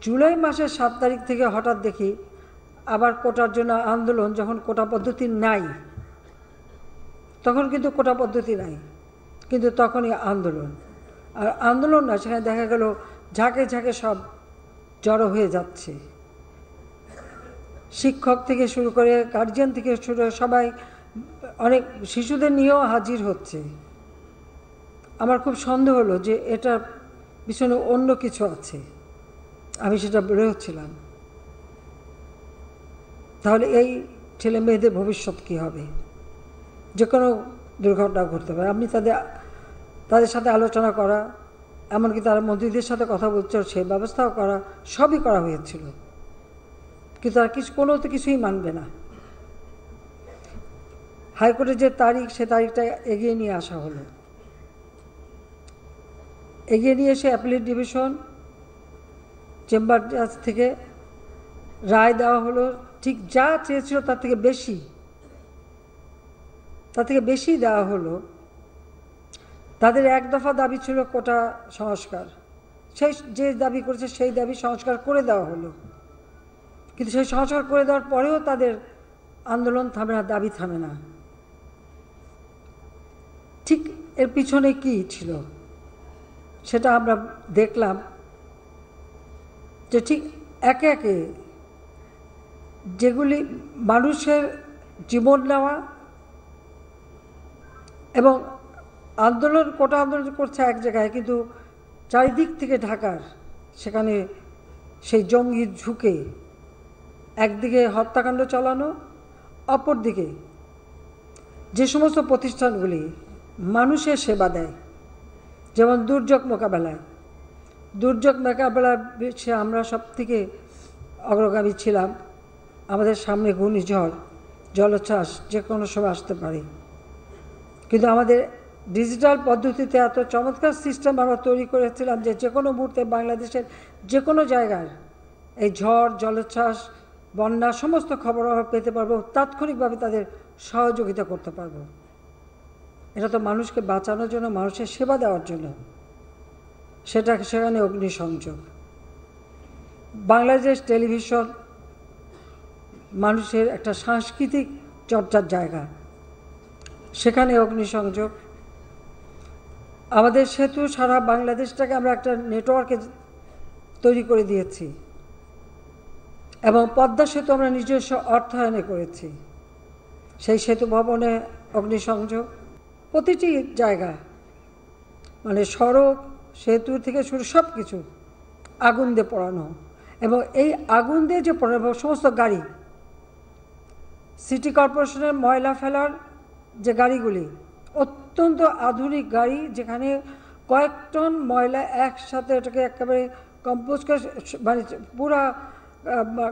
জুলাই মাসের 7 তারিখ থেকে হঠাৎ দেখি আবার কোটার জন্য আন্দোলন, যখন কোটা পদ্ধতি নাই, তখন কিন্তু কোটা পদ্ধতি নাই, কিন্তু তখনই আন্দোলন। আর আন্দোলন না, সেখানে দেখা গেল ঝাঁকে ঝাঁকে সব জড়ো হয়ে যাচ্ছে, শিক্ষক থেকে শুরু করে গার্জিয়ান থেকে শুরু করে সবাই, অনেক শিশুদের নিয়েও হাজির হচ্ছে। আমার খুব সন্দেহ হলো যে এটার পিছনে অন্য কিছু আছে, আমি সেটা বের হচ্ছিলাম। তাহলে এই ছেলে মেয়েদের ভবিষ্যৎ কী হবে? যে কোনো দুর্ঘটনা ঘটতে পারে। আপনি তাদের সাথে আলোচনা করা, এমনকি তারা মন্ত্রীদের সাথে কথা বলছে, সে ব্যবস্থাও করা, সবই করা হয়েছিল, কিন্তু তারা কোনোতে কিছুই মানবে না। হাইকোর্টের যে তারিখ, সে তারিখটা এগিয়ে নিয়ে আসা হলো, এগিয়ে নিয়ে এসে অ্যাপিলেট ডিভিশন চেম্বার জাজ থেকে রায় দেওয়া হলো, ঠিক যা চেয়েছিল তার থেকে বেশি দেওয়া হলো। তাদের এক দফা দাবি ছিল কোটা সংস্কার, সেই যে দাবি করেছে সেই দাবি সংস্কার করে দেওয়া হলো, কিন্তু সেই সংস্কার করে দেওয়ার পরেও তাদের আন্দোলন থামে না, দাবি থামে না। ঠিক এর পিছনে কি ছিল সেটা আমরা দেখলাম, যে ঠিক একে একে যেগুলি মানুষের জীবন নেওয়া এবং আন্দোলন, কোটা আন্দোলন করছে এক জায়গায়, কিন্তু চারিদিক থেকে ঢাকার সেখানে সেই জঙ্গি ঝুঁকে একদিকে হত্যাকাণ্ড চালানো, অপরদিকে যে সমস্ত প্রতিষ্ঠানগুলি মানুষের সেবা দেয়, যেমন দুর্যোগ মোকাবেলায় আমরা সব থেকে অগ্রগামী ছিলাম। আমাদের সামনে ঘূর্ণিঝড়, জলোচ্ছ্বাস যে কোনো সময় আসতে পারে, কিন্তু আমাদের ডিজিটাল পদ্ধতিতে এত চমৎকার সিস্টেম আমরা তৈরি করেছিলাম যে কোনো মুহূর্তে বাংলাদেশের যে কোনো জায়গার এই ঝড়, জলোচ্ছ্বাস, বন্যা সমস্ত খবর আমরা পেতে পারবো, তাৎক্ষণিকভাবে তাদের সহযোগিতা করতে পারবো। এটা তো মানুষকে বাঁচানোর জন্য, মানুষের সেবা দেওয়ার জন্য। সেখানে অগ্নিসংযোগ। বাংলাদেশ টেলিভিশন মানুষের একটা সাংস্কৃতিক চর্চার জায়গা, সেখানে অগ্নিসংযোগ। আমাদের সেতু সারা বাংলাদেশটাকে আমরা একটা নেটওয়ার্কে তৈরি করে দিয়েছি, এবং পদ্মা সেতু আমরা নিজস্ব অর্থায়নে করেছি। সেই সেতু ভবনে অগ্নিসংযোগ, প্রতিটি জায়গা, মানে সড়ক, সেতু থেকে শুরু সব কিছু আগুন দিয়ে পোড়ানো। এবং এই আগুন দিয়ে যে পোড়ানো সমস্ত গাড়ি, সিটি কর্পোরেশনের ময়লা ফেলার যে গাড়িগুলি, অত্যন্ত আধুনিক গাড়ি, যেখানে কয়েক টন ময়লা একসাথে এটাকে একেবারে কম্পোজ করে, মানে পুরা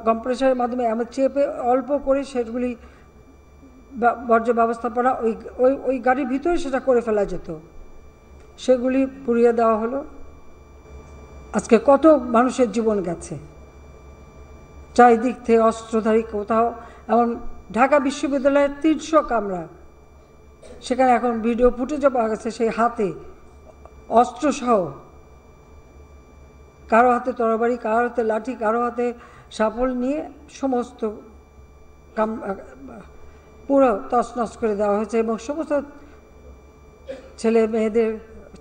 কম্প্রেসারের মাধ্যমে আমরা চেপে অল্প করে সেগুলি বর্জ্য ব্যবস্থাপনা ওই গাড়ির ভিতরে সেটা করে ফেলা যেত, সেগুলি পুড়িয়ে দেওয়া হলো। আজকে কত মানুষের জীবন গেছে, চারিদিক থেকে অস্ত্রধারী কোথাও। এমন ঢাকা বিশ্ববিদ্যালয়ের 300 কামরা, সেখানে এখন ভিডিও ফুটেজও পাওয়া গেছে, সেই হাতে অস্ত্রসহ, কারো হাতে তরবারি, কারো হাতে লাঠি, কারো হাতে শাবল নিয়ে সমস্ত পুরো তছনছ করে দেওয়া হয়েছে, এবং সমস্ত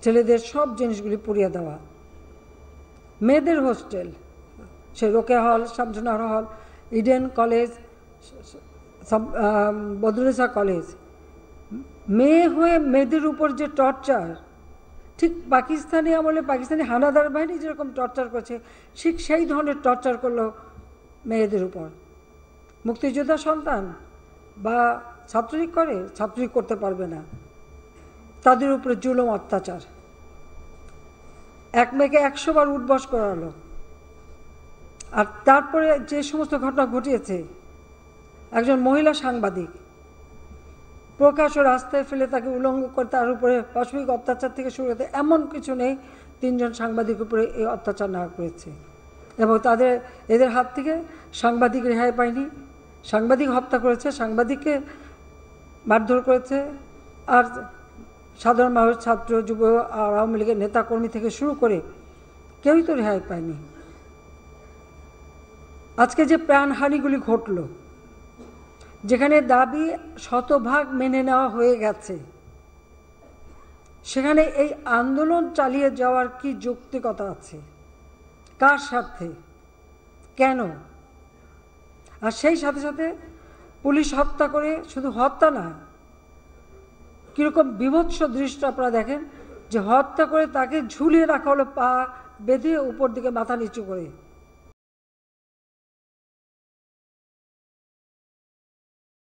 ছেলেদের সব জিনিসগুলি পুড়িয়ে দেওয়া। মেয়েদের হোস্টেল, সে রোকেয়া হল, শামসুন্নাহার হল, ইডেন কলেজ, বদরুন্নেসা কলেজ, মেয়ে হয়ে মেয়েদের উপর যে টর্চার, ঠিক পাকিস্তানি আমলে পাকিস্তানি হানাদার বাহিনী যেরকম টর্চার করছে, ঠিক সেই ধরনের টর্চার করলো মেয়েদের উপর। মুক্তিযোদ্ধা সন্তান বা ছাত্রলীগ করতে পারবে না, তাদের উপরে জুলুম, অত্যাচার। এক মেয়েকে 100 বার উঠবস করালো। আর তারপরে যে সমস্ত ঘটনা ঘটিয়েছে, একজন মহিলা সাংবাদিক প্রকাশ্য রাস্তায় ফেলে তাকে উলঙ্গ করে, তার উপরে পাশবিক অত্যাচার থেকে শুরু করতে, এমন কিছু নেই 3 জন সাংবাদিকের উপরে এই অত্যাচার না করেছে। এবং এদের হাত থেকে সাংবাদিক রেহাই পায়নি, সাংবাদিক হত্যা করেছে, সাংবাদিককে মারধর করেছে, আর সাধারণ মানুষ, ছাত্র, যুব, আওয়ামী লীগের নেতাকর্মী থেকে শুরু করে কেউই তো রেহাই পায়নি। আজকে যে প্রাণহানিগুলি ঘটল, যেখানে দাবি শতভাগ মেনে নেওয়া হয়ে গেছে, সেখানে এই আন্দোলন চালিয়ে যাওয়ার কি যৌক্তিকতা আছে? কার স্বার্থে? কেন? আর সেই সাথে সাথে পুলিশ হত্যা করে, শুধু হত্যা না, কীরকম বিভৎস দৃশ্য আপনারা দেখেন যে হত্যা করে তাকে ঝুলিয়ে রাখা হলো, পা বেঁধে উপর দিকে মাথা নিচু করে।